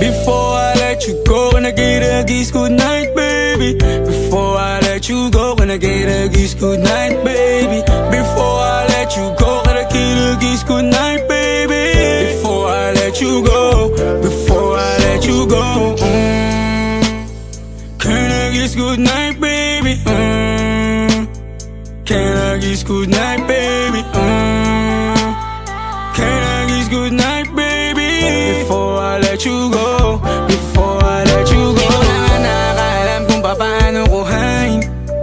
Before I let you go, can I get a kiss goodnight, baby? Before I let you go, can I get a kiss goodnight, baby? Before I let you go, can I get a kiss goodnight, baby? Before I let you go, before I let you go, can I kiss goodnight, baby? Can I kiss goodnight, baby? Can I kiss goodnight, baby? Before I let you go, before I let you go. Di ko na nga nakakaalam kung paano kuhain.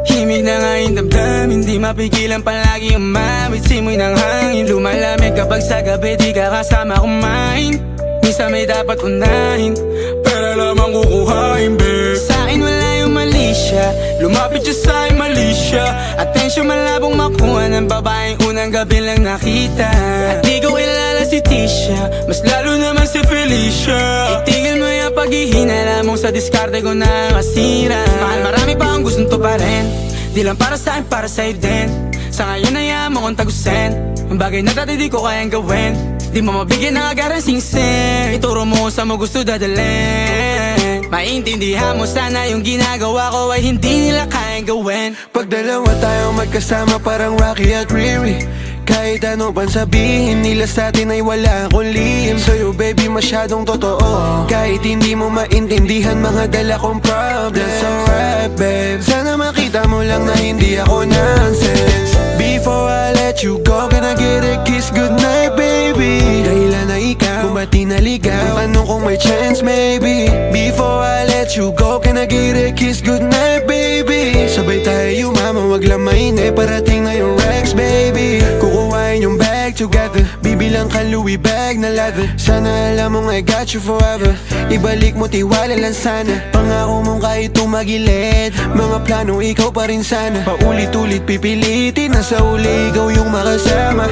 Himig na nga yung damdamin, di mapigilan palagi umawit. Simoy ng hangin, lumalamig kapag sa gabi di ka kasama kumain. Minsan may dapat unahin, pero lamang kukuhain, babe. Sa'kin wala yung mali siya, lumapit siya sa'kin mali siya. Atensyon malabong makuha ng babaeng unang gabi lang nakita. At di ko kilala si Tisha, mas lalo naman si Felicia. Itigil mo yung paghihinala mong sa diskarte ko na masira. Mahal, marami pa akong gustong tuparin, di lang para sa'kin, para sa'yo din. Sa ngayon ayaw mo kong tagusin ang bagay na dati di ko kayang gawin. Di mo mabigyan ng agarang sing-sing, ituro mo sa mo gusto dadalhin. Maintindihan mo sana yung ginagawa ko ay hindi nila kayang gawin. Pag dalawa tayong magkasama parang Rocky at Riri, kahit ano pang sabihin nila sa atin ay wala akong lihim. Sa'yo baby masyadong totoo, kahit hindi mo maintindihan mga dala kong problems. That's alright babe, sana makita mo lang na hindi ako nonsense. Before I let you go, can I get a kiss goodnight baby? Dahilan na ikaw, kung ba't di naligaw, tanong kung may chance maybe. Before I let you go, can I get a kiss goodnight baby? Sabay tayo mama, wag lang mainip, parating na yung Rex baby. Kukuhain yung bag together, bibilang ka Louis bag na leather. Sana alam mong I got you forever, ibalik mo tiwala lang sana. Pangako mong kahit tumagilid, mga plano ikaw pa rin sana. Paulit-ulit pipilitin na sa uli ikaw yung makasama.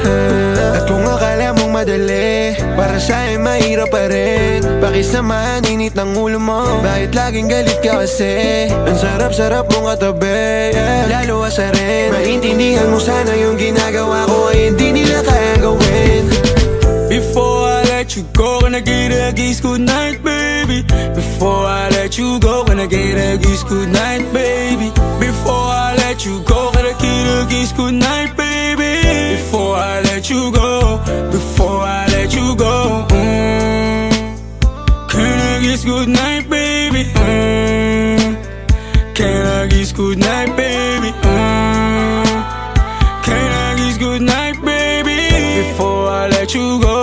At kung akala mong madali, para sa'yo mahirap pa rin. Pakisamahan init ng ulo mo, bakit laging galit ka kasi? Ang sarap-sarap mong katabi, yeah. Lalo asarin, maintindihan mo sana yung ginagawa ko ay hindi nila kayang gawin. Before I let you go, can I get a kiss goodnight, baby? Before I let you go, can I get a kiss goodnight, baby? Before I let you go, can I get a kiss goodnight, baby? Before I let you go, before I let you go, can I kiss goodnight, baby? Can I kiss goodnight, baby? Can I kiss goodnight, baby? Before I let you go.